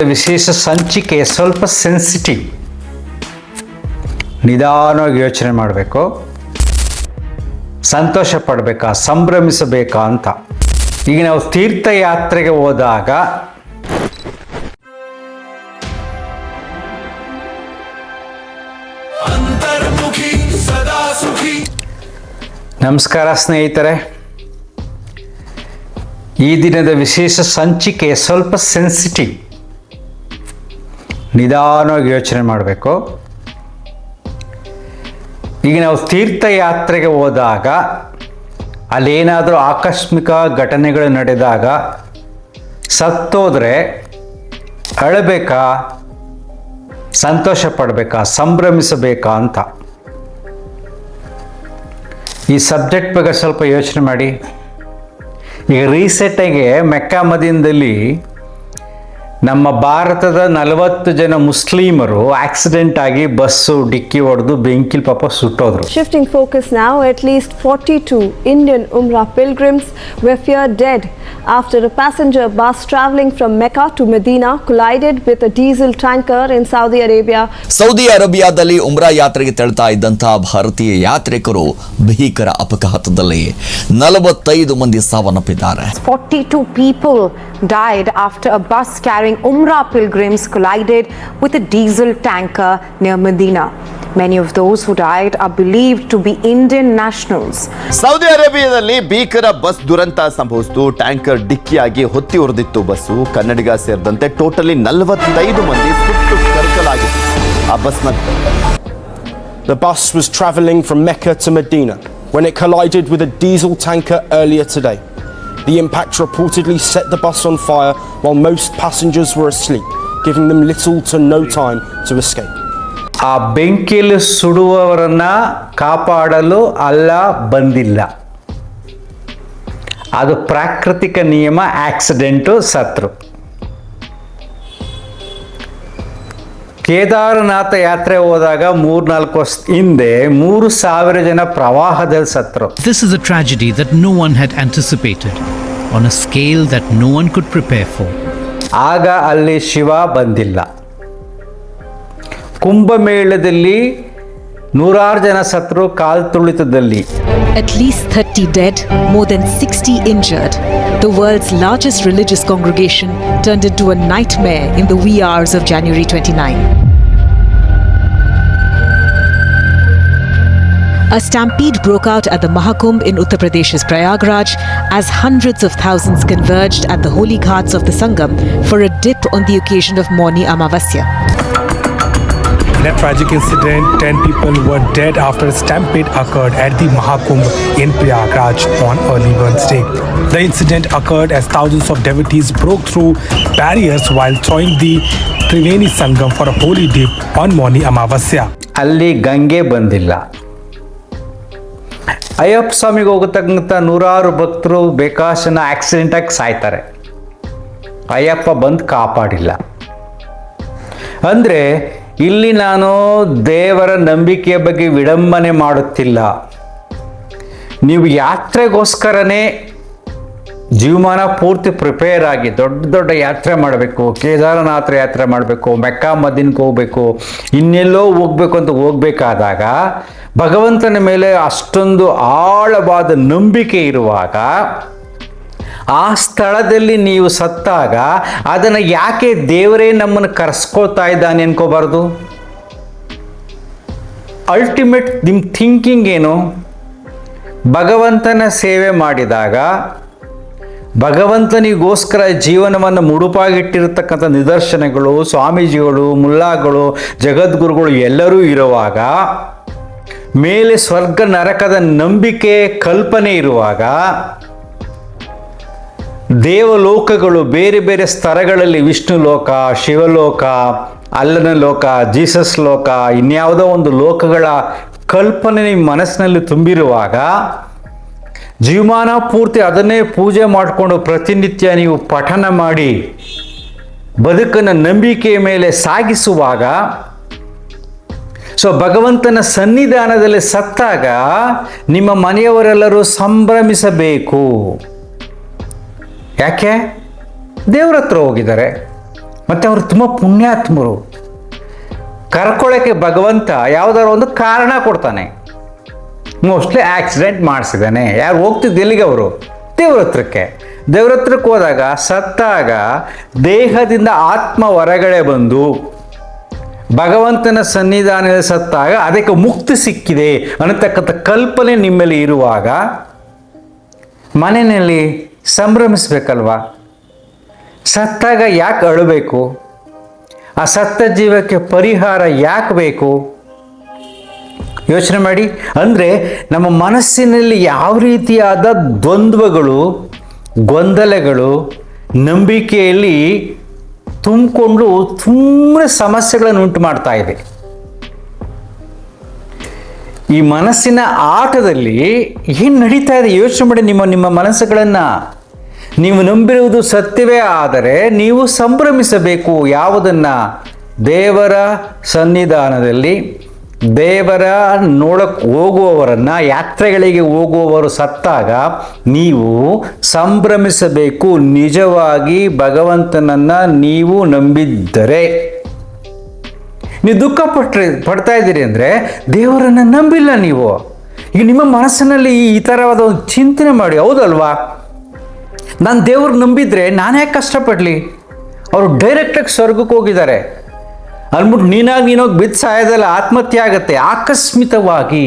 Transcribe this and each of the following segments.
ವಿಶೇಷ ಸಂಚಿಕೆ ಸ್ವಲ್ಪ ಸೆನ್ಸಿಟಿವ್. ನಿಧಾನವಾಗಿ ಯೋಚನೆ ಮಾಡಬೇಕು. ಸಂತೋಷ ಪಡಬೇಕಾ, ಸಂಭ್ರಮಿಸಬೇಕಾ ಅಂತ. ಈಗ ನಾವು ತೀರ್ಥಯಾತ್ರೆಗೆ ಹೋದಾಗ ನಮಸ್ಕಾರ ಸ್ನೇಹಿತರೆ. ಈ ದಿನದ ವಿಶೇಷ ಸಂಚಿಕೆ ಸ್ವಲ್ಪ ಸೆನ್ಸಿಟಿವ್. ನಿಧಾನವಾಗಿ ಯೋಚನೆ ಮಾಡಬೇಕು. ಈಗ ನಾವು ತೀರ್ಥಯಾತ್ರೆಗೆ ಹೋದಾಗ ಅಲ್ಲೇನಾದರೂ ಆಕಸ್ಮಿಕ ಘಟನೆಗಳು ನಡೆದಾಗ ಸತ್ತೋದ್ರೆ ಅಳಬೇಕಾ, ಸಂತೋಷ ಪಡಬೇಕಾ, ಸಂಭ್ರಮಿಸಬೇಕಾ ಅಂತ. ಈ ಸಬ್ಜೆಕ್ಟ್ ಬಗ್ಗೆ ಸ್ವಲ್ಪ ಯೋಚನೆ ಮಾಡಿ. ಈಗ ರೀಸೆಂಟಾಗಿ ಮೆಕ್ಕಾ ಮದೀನದಲ್ಲಿ ನಮ್ಮ ಭಾರತದ 40 ಜನ ಮುಸ್ಲಿಮರು ಆಕ್ಸಿಡೆಂಟ್ ಆಗಿ ಬಸ್ಸು ಡಿಕ್ಕಿ ಹೊಡೆದು ಬೆಂಕಿಲ್ ಪಾಪ ಸುಟ್ಟೋದ್ರು. Shifting focus now, at least 42 Indian Umrah pilgrims were feared dead after a passenger bus travelling from Mecca to Medina collided with a diesel tanker in Saudi Arabia. Saudi ಅರೇಬಿಯಾದಲ್ಲಿ ಉಮ್ರಾ ಯಾತ್ರೆಗೆ ತೆರಳುತ್ತಾ ಇದ್ದಂತಹ ಭಾರತೀಯ ಯಾತ್ರಿಕರು ಭೀಕರ ಅಪಘಾತದಲ್ಲಿ 45 ಮಂದಿ ಸಾವನ್ನಪ್ಪಿದ್ದಾರೆ. 42 people died after a bus carrying Umrah pilgrims collided with a diesel tanker near Medina. Many of those who died are believed to be Indian nationals. Saudi ಅರೇಬಿಯಾದಲ್ಲಿ ಭೀಕರ ಬಸ್ ದುರಂತ ಸಂಭವಿಸಿತು. ಟ್ಯಾಂಕರ್ ಡಿಕ್ಕಿಯಾಗಿ ಹೊತ್ತಿ ಉರಿದಿತ್ತು ಬಸ್ಸು. ಕನ್ನಡಿಗ ಸೇರಿದಂತೆ ಟೋಟಲಿ 45 ಮಂದಿ ಸುಟ್ಟು ಕರಕಲಾಗಿತ್ತು ಆ ಬಸ್ನಲ್ಲಿ. The bus was travelling from Mecca to Medina when it collided with a diesel tanker earlier today. The impact reportedly set the bus on fire while most passengers were asleep, giving them little to no time to escape. ಆ ಬೆಂಕಿಯಲ್ಲಿ ಸುಡುವವರನ್ನ ಕಾಪಾಡಲು ಅಲ್ಲಾ ಬಂದಿಲ್ಲ. ಅದು ಪ್ರಾಕೃತಿಕ ನಿಯಮ. Accident, ಸತ್ರು. ಕೇದಾರನಾಥ ಯಾತ್ರೆ ಹೋದಾಗ 3-4 ವರ್ಷ ಹಿಂದೆ 3,000 ಜನ ಪ್ರವಾಹದಲ್ಲಿ ಸತ್ರು. This is a tragedy that no one had anticipated, on a scale that no one could prepare for. ಆಗ ಅಲ್ಲಿ ಶಿವ ಬಂದಿಲ್ಲ. ಕುಂಭಮೇಳದಲ್ಲಿ 100 ಜನ ಸತ್ರು ಕಾಲ್ ತುಳಿತದಲ್ಲಿ. At least 30 dead, more than 60 injured. The world's largest religious congregation turned into a nightmare in the wee hours of January 29. A stampede broke out at the Mahakumbh in Uttar Pradesh's Prayagraj as hundreds of thousands converged at the holy ghats of the Sangam for a dip on the occasion of Mauni Amavasya. In a tragic incident, 10 people were dead after a stampede occurred at the Mahakumbh in Prayagraj on early Wednesday. The incident occurred as thousands of devotees broke through barriers while joining the Triveni Sangam for a holy dip on Mauni Amavasya. ಅಲ್ಲಿ ಗಂಗೆ ಬಂದಿಲ್ಲ. ಅಯ್ಯಪ್ಪ ಸ್ವಾಮಿಗೆ ಹೋಗತಕ್ಕಂಥ 100 ಭಕ್ತರು ಬೇಕಾಶನ ಆಕ್ಸಿಡೆಂಟಾಗಿ ಸಾಯ್ತಾರೆ. ಅಯ್ಯಪ್ಪ ಬಂದು ಕಾಪಾಡಿಲ್ಲ. ಅಂದರೆ ಇಲ್ಲಿ ನಾನು ದೇವರ ನಂಬಿಕೆಯ ಬಗ್ಗೆ ವಿಡಂಬನೆ ಮಾಡುತ್ತಿಲ್ಲ. ನೀವು ಯಾತ್ರೆಗೋಸ್ಕರನೇ ಜೀವಮಾನ ಪೂರ್ತಿ ಪ್ರಿಪೇರ್ ಆಗಿ ದೊಡ್ಡ ಯಾತ್ರೆ ಮಾಡಬೇಕು. ಕೇದಾರನಾಥ ಯಾತ್ರೆ ಮಾಡಬೇಕು, ಮೆಕ್ಕಾ ಮದೀನಕ್ಕೆ ಹೋಗಬೇಕು, ಇನ್ನೆಲ್ಲೋ ಹೋಗ್ಬೇಕು ಅಂತ ಹೋಗ್ಬೇಕಾದಾಗ ಭಗವಂತನ ಮೇಲೆ ಅಷ್ಟೊಂದು ಆಳವಾದ ನಂಬಿಕೆ ಇರುವಾಗ ಆ ಸ್ಥಳದಲ್ಲಿ ನೀವು ಸತ್ತಾಗ ಅದನ್ನು ಯಾಕೆ ದೇವರೇ ನಮ್ಮನ್ನು ಕರೆಸ್ಕೊಳ್ತಾ ಇದ್ದಾನೆ ಅನ್ಕೋಬಾರ್ದು? ಅಲ್ಟಿಮೇಟ್ ನಿಮ್ಮ ಥಿಂಕಿಂಗ್ ಏನು? ಭಗವಂತನ ಸೇವೆ ಮಾಡಿದಾಗ ಭಗವಂತನಿಗೋಸ್ಕರ ಜೀವನವನ್ನು ಮುಡುಪಾಗಿಟ್ಟಿರತಕ್ಕಂಥ ನಿದರ್ಶನಗಳು, ಸ್ವಾಮೀಜಿಗಳು, ಮುಲ್ಲಾಗಳು, ಜಗದ್ಗುರುಗಳು ಎಲ್ಲರೂ ಇರುವಾಗ, ಮೇಲೆ ಸ್ವರ್ಗ ನರಕದ ನಂಬಿಕೆ ಕಲ್ಪನೆ ಇರುವಾಗ, ದೇವಲೋಕಗಳು ಬೇರೆ ಬೇರೆ ಸ್ತರಗಳಲ್ಲಿ, ವಿಷ್ಣು ಲೋಕ, ಶಿವಲೋಕ, ಅಲ್ಲನ ಲೋಕ, ಜೀಸಸ್ ಲೋಕ, ಇನ್ಯಾವುದೋ ಒಂದು ಲೋಕಗಳ ಕಲ್ಪನೆ ನಿಮ್ಮ ಮನಸ್ಸಿನಲ್ಲಿ ತುಂಬಿರುವಾಗ ಜೀವಮಾನ ಪೂರ್ತಿ ಅದನ್ನೇ ಪೂಜೆ ಮಾಡಿಕೊಂಡು ಪ್ರತಿನಿತ್ಯ ನೀವು ಪಠನ ಮಾಡಿ ಬದುಕನ್ನು ನಂಬಿಕೆಯ ಮೇಲೆ ಸಾಗಿಸುವಾಗ, ಸೊ ಭಗವಂತನ ಸನ್ನಿಧಾನದಲ್ಲಿ ಸತ್ತಾಗ ನಿಮ್ಮ ಮನೆಯವರೆಲ್ಲರೂ ಸಂಭ್ರಮಿಸಬೇಕು. ಯಾಕೆ? ದೇವ್ರ ಹತ್ರ ಹೋಗಿದ್ದಾರೆ, ಮತ್ತು ಅವರು ತುಂಬ ಪುಣ್ಯಾತ್ಮರು. ಕರ್ಕೊಳ್ಳೋಕ್ಕೆ ಭಗವಂತ ಯಾವುದಾದ್ರು ಒಂದು ಕಾರಣ ಕೊಡ್ತಾನೆ. ಮೋಸ್ಟ್ಲಿ ಆಕ್ಸಿಡೆಂಟ್ ಮಾಡಿಸಿದ್ದಾನೆ. ಯಾರು ಹೋಗ್ತಿದ್ದು ಎಲ್ಲಿಗೆ? ಅವರು ದೇವ್ರ ಹತ್ರಕ್ಕೆ. ದೇವ್ರ ಹತ್ರಕ್ಕೆ ಹೋದಾಗ ಸತ್ತಾಗ ದೇಹದಿಂದ ಆತ್ಮ ಹೊರಗಡೆ ಬಂದು ಭಗವಂತನ ಸನ್ನಿಧಾನದಲ್ಲಿ ಸತ್ತಾಗ ಅದಕ್ಕೆ ಮುಕ್ತಿ ಸಿಕ್ಕಿದೆ ಅನ್ನತಕ್ಕಂಥ ಕಲ್ಪನೆ ನಿಮ್ಮಲ್ಲಿ ಇರುವಾಗ ಮನೆಯಲ್ಲಿ ಸಂಭ್ರಮಿಸ್ಬೇಕಲ್ವಾ? ಸತ್ತಾಗ ಯಾಕೆ ಅಳಬೇಕು? ಆ ಸತ್ತ ಜೀವಕ್ಕೆ ಪರಿಹಾರ ಯಾಕೆ ಬೇಕು? ಯೋಚನೆ ಮಾಡಿ. ಅಂದರೆ ನಮ್ಮ ಮನಸ್ಸಿನಲ್ಲಿ ಯಾವ ರೀತಿಯಾದ ದ್ವಂದ್ವಗಳು, ಗೊಂದಲಗಳು, ನಂಬಿಕೆಯಲ್ಲಿ ತುಂಬಿಕೊಂಡು ತುಂಬ ಸಮಸ್ಯೆಗಳನ್ನು ಉಂಟು ಮಾಡ್ತಾ ಇದೆ. ಈ ಮನಸ್ಸಿನ ಆಟದಲ್ಲಿ ಏನು ನಡೀತಾ ಇದೆ ಯೋಚನೆ ಮಾಡಿ. ನಿಮ್ಮ ಮನಸ್ಸುಗಳನ್ನು ನೀವು ನಂಬಿರುವುದು ಸತ್ಯವೇ ಆದರೆ ನೀವು ಸಂಭ್ರಮಿಸಬೇಕು. ಯಾವುದನ್ನು? ದೇವರ ಸನ್ನಿಧಾನದಲ್ಲಿ ದೇವರ ನೋಡಕ್ಕೆ ಹೋಗುವವರನ್ನು, ಯಾತ್ರೆಗಳಿಗೆ ಹೋಗುವವರು ಸತ್ತಾಗ ನೀವು ಸಂಭ್ರಮಿಸಬೇಕು. ನಿಜವಾಗಿ ಭಗವಂತನನ್ನು ನೀವು ನಂಬಿದ್ದರೆ. ನೀವು ದುಃಖ ಪಡ್ತಾ ಇದ್ದೀರಿ ಅಂದರೆ ದೇವರನ್ನು ನಂಬಿಲ್ಲ ನೀವು. ಈಗ ನಿಮ್ಮ ಮನಸ್ಸಿನಲ್ಲಿ ಈ ಥರವಾದ ಒಂದು ಚಿಂತನೆ ಮಾಡಿ, ಹೌದಲ್ವಾ? ನಾನು ದೇವ್ರು ನಂಬಿದ್ರೆ ನಾನು ಯಾಕೆ ಕಷ್ಟಪಡಲಿ? ಅವರು ಡೈರೆಕ್ಟಾಗಿ ಸ್ವರ್ಗಕ್ಕೆ ಹೋಗಿದ್ದಾರೆ ಅಂದ್ಬಿಟ್ಟು ನೀನೋಗಿ ಬಿದ್ದು ಸಾಯೋದಲ್ಲ, ಆತ್ಮಹತ್ಯೆ ಆಗುತ್ತೆ. ಆಕಸ್ಮಿಕವಾಗಿ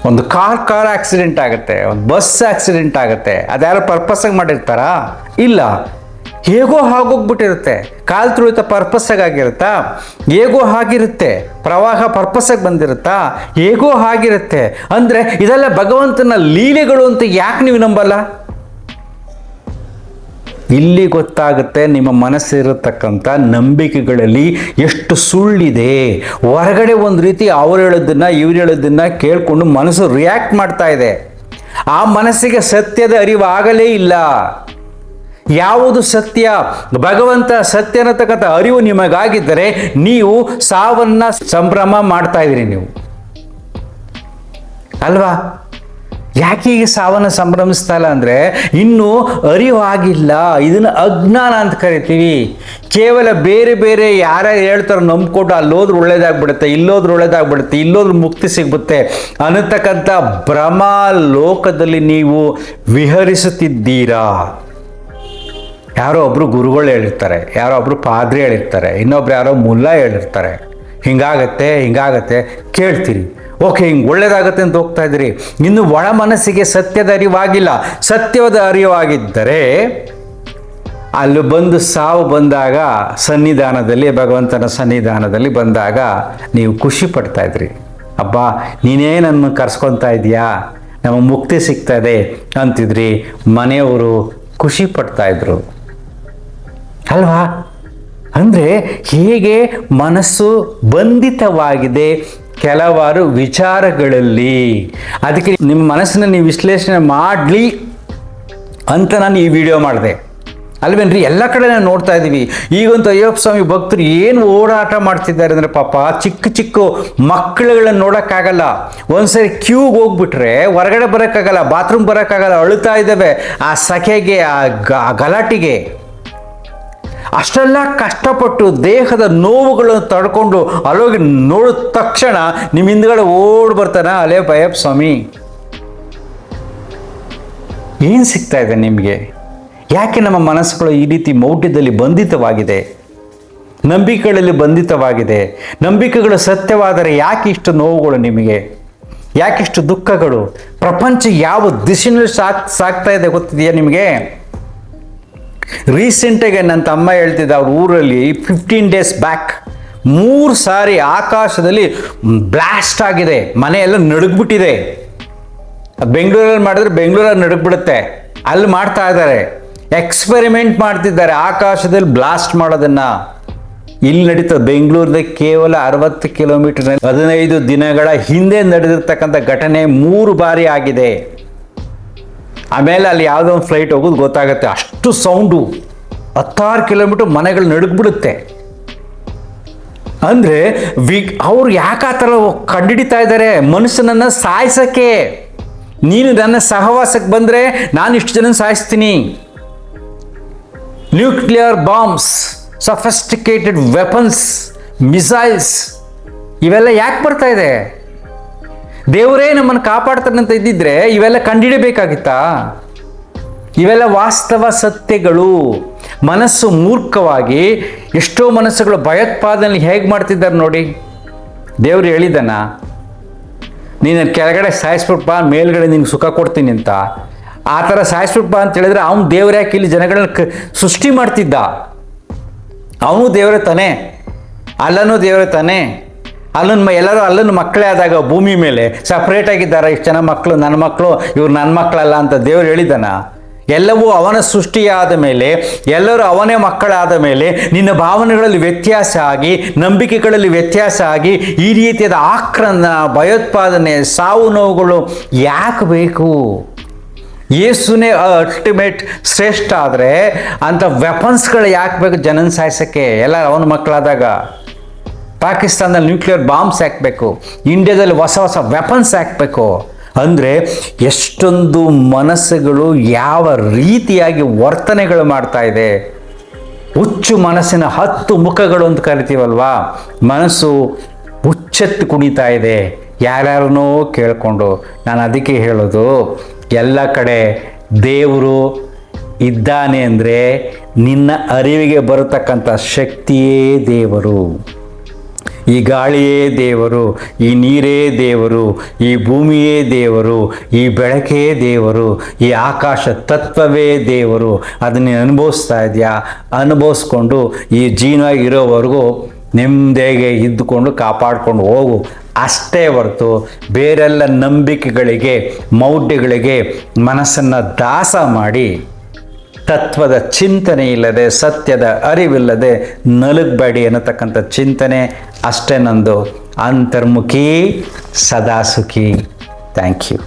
ಒಂದು ಕಾರ್ ಆಕ್ಸಿಡೆಂಟ್ ಆಗುತ್ತೆ, ಒಂದು ಬಸ್ ಆಕ್ಸಿಡೆಂಟ್ ಆಗುತ್ತೆ. ಅದ್ಯಾರೋ ಪರ್ಪಸ್ಸಾಗಿ ಮಾಡಿರ್ತಾರಾ? ಇಲ್ಲ, ಹೇಗೋ ಆಗೋಗ್ಬಿಟ್ಟಿರುತ್ತೆ. ಕಾಲು ತುಳಿತ ಪರ್ಪಸ್ಸಾಗಿ ಆಗಿರುತ್ತಾ? ಹೇಗೋ ಆಗಿರುತ್ತೆ. ಪ್ರವಾಹ ಪರ್ಪಸ್ಸಾಗಿ ಬಂದಿರುತ್ತಾ? ಹೇಗೋ ಆಗಿರುತ್ತೆ. ಅಂದರೆ ಇದೆಲ್ಲ ಭಗವಂತನ ಲೀಲೆಗಳು ಅಂತ ಯಾಕೆ ನೀವು ನಂಬಲ್ಲ? ಇಲ್ಲಿ ಗೊತ್ತಾಗುತ್ತೆ ನಿಮ್ಮ ಮನಸ್ಸಿರತಕ್ಕಂಥ ನಂಬಿಕೆಗಳಲ್ಲಿ ಎಷ್ಟು ಸುಳ್ಳಿದೆ. ಹೊರಗಡೆ ಒಂದು ರೀತಿ ಅವ್ರು ಹೇಳೋದನ್ನ ಇವ್ರು ಹೇಳೋದನ್ನ ಕೇಳಿಕೊಂಡು ಮನಸ್ಸು ರಿಯಾಕ್ಟ್ ಮಾಡ್ತಾ ಇದೆ. ಆ ಮನಸ್ಸಿಗೆ ಸತ್ಯದ ಅರಿವಾಗಲೇ ಇಲ್ಲ. ಯಾವುದು ಸತ್ಯ? ಭಗವಂತ ಸತ್ಯ ಅನ್ನತಕ್ಕಂಥ ಅರಿವು ನಿಮಗಾಗಿದ್ದರೆ ನೀವು ಸಾವನ್ನ ಸಂಭ್ರಮ ಮಾಡ್ತಾ ಇದ್ದೀರಿ ನೀವು, ಅಲ್ವಾ? ಯಾಕೆ ಈಗ ಸಾವನ್ನು ಸಂಭ್ರಮಿಸ್ತಾ ಇಲ್ಲ ಅಂದರೆ ಇನ್ನೂ ಅರಿವಾಗಿಲ್ಲ. ಇದನ್ನು ಅಜ್ಞಾನ ಅಂತ ಕರಿತೀವಿ. ಕೇವಲ ಬೇರೆ ಬೇರೆ ಯಾರ್ಯಾರು ಹೇಳ್ತಾರೋ ನಂಬ್ಕೊಂಡು ಅಲ್ಲೋದ್ರೂ ಒಳ್ಳೇದಾಗ್ಬಿಡುತ್ತೆ, ಇಲ್ಲೋದ್ರೂ ಒಳ್ಳೇದಾಗ್ಬಿಡುತ್ತೆ, ಇಲ್ಲೋದ್ರೂ ಮುಕ್ತಿ ಸಿಗ್ಬಿಡುತ್ತೆ ಅನ್ನತಕ್ಕಂಥ ಭ್ರಮಾ ಲೋಕದಲ್ಲಿ ನೀವು ವಿಹರಿಸುತ್ತಿದ್ದೀರಾ. ಯಾರೋ ಒಬ್ಬರು ಗುರುಗಳು ಹೇಳಿರ್ತಾರೆ, ಯಾರೋ ಒಬ್ಬರು ಪಾದ್ರಿ ಹೇಳಿರ್ತಾರೆ, ಇನ್ನೊಬ್ರು ಯಾರೋ ಮುಲ್ಲಾ ಹೇಳಿರ್ತಾರೆ, ಹಿಂಗಾಗತ್ತೆ ಕೇಳ್ತೀರಿ. ಓಕೆ, ಹಿಂಗೆ ಒಳ್ಳೇದಾಗತ್ತೆ ಅಂತ ಹೋಗ್ತಾ ಇದ್ದೀರಿ. ಇನ್ನು ಒಳ ಮನಸ್ಸಿಗೆ ಸತ್ಯದ ಅರಿವಾಗಿಲ್ಲ. ಸತ್ಯದ ಅರಿವಾಗಿದ್ದರೆ ಅಲ್ಲಿ ಬಂದು ಸಾವು ಬಂದಾಗ ಸನ್ನಿಧಾನದಲ್ಲಿ, ಭಗವಂತನ ಸನ್ನಿಧಾನದಲ್ಲಿ ಬಂದಾಗ ನೀವು ಖುಷಿ ಪಡ್ತಾ ಇದ್ರಿ. ಅಬ್ಬಾ, ನೀನೇ ನನ್ನ ಕರ್ಸ್ಕೊತಾ ಇದೆಯಾ, ನಮಗೆ ಮುಕ್ತಿ ಸಿಗ್ತದೆ ಅಂತಿದ್ರಿ. ಮನೆಯವರು ಖುಷಿ ಪಡ್ತಾ ಇದ್ರು ಅಲ್ವಾ? ಅಂದರೆ ಹೇಗೆ ಮನಸ್ಸು ಬಂಧಿತವಾಗಿದೆ ಕೆಲವಾರು ವಿಚಾರಗಳಲ್ಲಿ. ಅದಕ್ಕೆ ನಿಮ್ಮ ಮನಸ್ಸನ್ನು ನೀವು ವಿಶ್ಲೇಷಣೆ ಮಾಡಲಿ ಅಂತ ನಾನು ಈ ವಿಡಿಯೋ ಮಾಡಿದೆ ಅಲ್ವೇನ್ರಿ? ಎಲ್ಲ ಕಡೆ ನಾವು ನೋಡ್ತಾ ಇದ್ದೀವಿ. ಈಗಂತೂ ಅಯ್ಯಪ್ಪ ಸ್ವಾಮಿ ಭಕ್ತರು ಏನು ಓಡಾಟ ಮಾಡ್ತಿದ್ದಾರೆ ಅಂದರೆ ಪಾಪ ಚಿಕ್ಕ ಚಿಕ್ಕ ಮಕ್ಕಳುಗಳನ್ನ ನೋಡೋಕ್ಕಾಗಲ್ಲ. ಒಂದ್ಸರಿ ಕ್ಯೂಗೆ ಹೋಗ್ಬಿಟ್ರೆ ಹೊರಗಡೆ ಬರೋಕ್ಕಾಗಲ್ಲ, ಬಾತ್ರೂಮ್ ಬರೋಕ್ಕಾಗಲ್ಲ, ಅಳುತ್ತಾ ಇದ್ದಾವೆ ಆ ಸಖೆಗೆ, ಆ ಗಲಾಟಿಗೆ. ಅಷ್ಟೆಲ್ಲ ಕಷ್ಟಪಟ್ಟು ದೇಹದ ನೋವುಗಳನ್ನು ತಡ್ಕೊಂಡು ಅಲ್ಲೋಗಿ ನೋಡಿದ ತಕ್ಷಣ ನಿಮ್ಮ ಹಿಂದ್ಗಡೆ ಓಡ್ ಬರ್ತಾನ, ಅಲೇ ಅಯ್ಯಪ್ಪ ಸ್ವಾಮಿ ಏನು ಸಿಗ್ತಾ ಇದೆ ನಿಮಗೆ? ಯಾಕೆ ನಮ್ಮ ಮನಸ್ಸುಗಳು ಈ ರೀತಿ ಮೌಢ್ಯದಲ್ಲಿ ಬಂಧಿತವಾಗಿದೆ, ನಂಬಿಕೆಗಳಲ್ಲಿ ಬಂಧಿತವಾಗಿದೆ? ನಂಬಿಕೆಗಳು ಸತ್ಯವಾದರೆ ಯಾಕೆ ಇಷ್ಟು ನೋವುಗಳು ನಿಮಗೆ? ಯಾಕಿಷ್ಟು ದುಃಖಗಳು? ಪ್ರಪಂಚ ಯಾವ ದಿಶೆಯಲ್ಲಿ ಸಾಗ್ತಾ ಇದೆ ಗೊತ್ತಿದೆಯಾ ನಿಮಗೆ? ರೀಸೆಂಟಾಗಿ ನನ್ನ ತಮ್ಮ ಹೇಳ್ತಿದ್ದ, ಅವ್ರ ಊರಲ್ಲಿ 15 days ಬ್ಯಾಕ್ 3 ಸಾರಿ ಆಕಾಶದಲ್ಲಿ ಬ್ಲಾಸ್ಟ್ ಆಗಿದೆ, ಮನೆಯೆಲ್ಲ ನಡುಗ್ಬಿಟ್ಟಿದೆ. ಬೆಂಗಳೂರಲ್ಲಿ ಮಾಡಿದ್ರೆ ಬೆಂಗಳೂರಲ್ಲಿ ನಡುಗ್ಬಿಡುತ್ತೆ, ಅಲ್ಲಿ ಮಾಡ್ತಾ ಇದ್ದಾರೆ, ಎಕ್ಸ್ಪೆರಿಮೆಂಟ್ ಮಾಡ್ತಿದ್ದಾರೆ ಆಕಾಶದಲ್ಲಿ ಬ್ಲಾಸ್ಟ್ ಮಾಡೋದನ್ನು. ಇಲ್ಲಿ ನಡೀತದೆ ಬೆಂಗಳೂರಲ್ಲಿ ಕೇವಲ 60 ಕಿಲೋಮೀಟರ್ 15 ದಿನಗಳ ಹಿಂದೆ ನಡೆದಿರ್ತಕ್ಕಂಥ ಘಟನೆ 3 ಬಾರಿ ಆಗಿದೆ. ಆಮೇಲೆ ಅಲ್ಲಿ ಯಾವುದೋ ಒಂದು ಫ್ಲೈಟ್ ಹೋಗೋದು ಗೊತ್ತಾಗುತ್ತೆ, ಅಷ್ಟು ಸೌಂಡು, 16 ಕಿಲೋಮೀಟರ್ ಮನೆಗಳು ನಡುಗ್ಬಿಡುತ್ತೆ. ಅಂದರೆ ಅವ್ರು ಯಾಕೆ ಆ ಥರ ಕಂಡುಹಿಡಿತಾ ಇದ್ದಾರೆ? ಮನುಷ್ಯನನ್ನು ಸಾಯಿಸೋಕ್ಕೆ. ನೀನು ನನ್ನ ಸಹವಾಸಕ್ಕೆ ಬಂದರೆ ನಾನು ಇಷ್ಟು ಜನ ಸಾಯಿಸ್ತೀನಿ. Nuclear bombs, sophisticated weapons, missiles ಇವೆಲ್ಲ ಯಾಕೆ ಬರ್ತಾ ಇದೆ? ದೇವರೇ ನಮ್ಮನ್ನು ಕಾಪಾಡ್ತಾನೆ ಅಂತ ಇದ್ದಿದ್ರೆ ಇವೆಲ್ಲ ಕಂಡುಹಿಡಬೇಕಾಗಿತ್ತಾ? ಇವೆಲ್ಲ ವಾಸ್ತವ ಸತ್ಯಗಳು. ಮನಸ್ಸು ಮೂರ್ಖವಾಗಿ ಎಷ್ಟೋ ಮನಸ್ಸುಗಳು ಭಯೋತ್ಪಾದನೆ ಹೇಗೆ ಮಾಡ್ತಿದ್ದಾರೆ ನೋಡಿ. ದೇವರು ಹೇಳಿದನ ನೀನು ಕೆಳಗಡೆ ಸಾಯಿಸ್ಬಿಟ್ಟು ಬಾ, ಮೇಲ್ಗಡೆ ನಿನ್ಗೆ ಸುಖ ಕೊಡ್ತೀನಿ ಅಂತ. ಆ ಥರ ಸಾಯಿಸ್ಬಿಟ್ಟು ಬಾ ಅಂತ ಹೇಳಿದ್ರೆ ಅವನು ದೇವ್ರು ಯಾಕೆ ಇಲ್ಲಿ ಜನಗಳನ್ನ ಸೃಷ್ಟಿ ಮಾಡ್ತಿದ್ದ? ಅವನು ದೇವರೇ ತಾನೇ, ಅಲ್ಲನೂ ದೇವರೇ ತಾನೇ. ಎಲ್ಲರೂ ಅಲ್ಲನ್ನು ಮಕ್ಕಳೇ ಆದಾಗ ಭೂಮಿ ಮೇಲೆ ಸಪ್ರೇಟ್ ಆಗಿದ್ದಾರೆ. ಇಷ್ಟು ಜನ ಮಕ್ಕಳು ನನ್ನ ಮಕ್ಕಳು, ಇವ್ರು ನನ್ನ ಮಕ್ಕಳಲ್ಲ ಅಂತ ದೇವರು ಹೇಳಿದಾನ? ಎಲ್ಲವೂ ಅವನ ಸೃಷ್ಟಿಯಾದ ಮೇಲೆ, ಎಲ್ಲರೂ ಅವನೇ ಮಕ್ಕಳಾದ ಮೇಲೆ ನಿನ್ನ ಭಾವನೆಗಳಲ್ಲಿ ವ್ಯತ್ಯಾಸ ಆಗಿ, ನಂಬಿಕೆಗಳಲ್ಲಿ ವ್ಯತ್ಯಾಸ ಆಗಿ, ಈ ರೀತಿಯಾದ ಆಕ್ರಮಣ, ಭಯೋತ್ಪಾದನೆ, ಸಾವು ನೋವುಗಳು ಯಾಕೆ ಬೇಕು? ಯೇಸುನೇ ಅಲ್ಟಿಮೇಟ್ ಶ್ರೇಷ್ಠ ಆದರೆ ಅಂಥ ವೆಪನ್ಸ್ಗಳು ಯಾಕೆ ಬೇಕು ಜನನ ಸಾಯಿಸೋಕ್ಕೆ? ಎಲ್ಲ ಅವನ ಮಕ್ಕಳಾದಾಗ ಪಾಕಿಸ್ತಾನದಲ್ಲಿ ನ್ಯೂಕ್ಲಿಯರ್ ಬಾಂಬ್ಸ್ ಹಾಕಬೇಕು, ಇಂಡಿಯಾದಲ್ಲಿ ಹೊಸ ಹೊಸ ವೆಪನ್ಸ್ ಹಾಕಬೇಕು ಅಂದರೆ ಎಷ್ಟೊಂದು ಮನಸ್ಸುಗಳು ಯಾವ ರೀತಿಯಾಗಿ ವರ್ತನೆಗಳು ಮಾಡ್ತಾ ಇದೆ. ಹುಚ್ಚು ಮನಸ್ಸಿನ 10 ಮುಖಗಳು ಅಂತ ಕರಿತೀವಲ್ವಾ, ಮನಸ್ಸು ಹುಚ್ಚೆತ್ತು ಕುಣಿತಾ ಇದೆ ಯಾರ್ಯಾರನೋ ಕೇಳಿಕೊಂಡು. ನಾನು ಅದಕ್ಕೆ ಹೇಳೋದು, ಎಲ್ಲ ಕಡೆ ದೇವರು ಇದ್ದಾನೆ ಅಂದರೆ ನಿನ್ನ ಅರಿವಿಗೆ ಬರತಕ್ಕಂಥ ಶಕ್ತಿಯೇ ದೇವರು. ಈ ಗಾಳಿಯೇ ದೇವರು, ಈ ನೀರೇ ದೇವರು, ಈ ಭೂಮಿಯೇ ದೇವರು, ಈ ಬೆಳಕೇ ದೇವರು, ಈ ಆಕಾಶ ತತ್ವವೇ ದೇವರು. ಅದನ್ನು ಅನುಭವಿಸ್ತಾ ಇದೆಯಾ? ಅನುಭವಿಸ್ಕೊಂಡು ಈ ಜೀವನ ಇರೋವರೆಗೂ ನೆಮ್ಮದಿಗೆ ಇದ್ದುಕೊಂಡು ಕಾಪಾಡಿಕೊಂಡು ಹೋಗು ಅಷ್ಟೇ ಹೊರತು ಬೇರೆಲ್ಲ ನಂಬಿಕೆಗಳಿಗೆ, ಮೌಢ್ಯಗಳಿಗೆ ಮನಸ್ಸನ್ನು ದಾಸ ಮಾಡಿ ತತ್ವದ ಚಿಂತನೆ ಇಲ್ಲದೆ, ಸತ್ಯದ ಅರಿವಿಲ್ಲದೆ ನಲುಗಬೇಡಿ ಅನ್ನತಕ್ಕಂಥ ಚಿಂತನೆ ಅಷ್ಟೇ ನಂದು. ಅಂತರ್ಮುಖಿ ಸದಾ ಸುಖಿ. Thank you.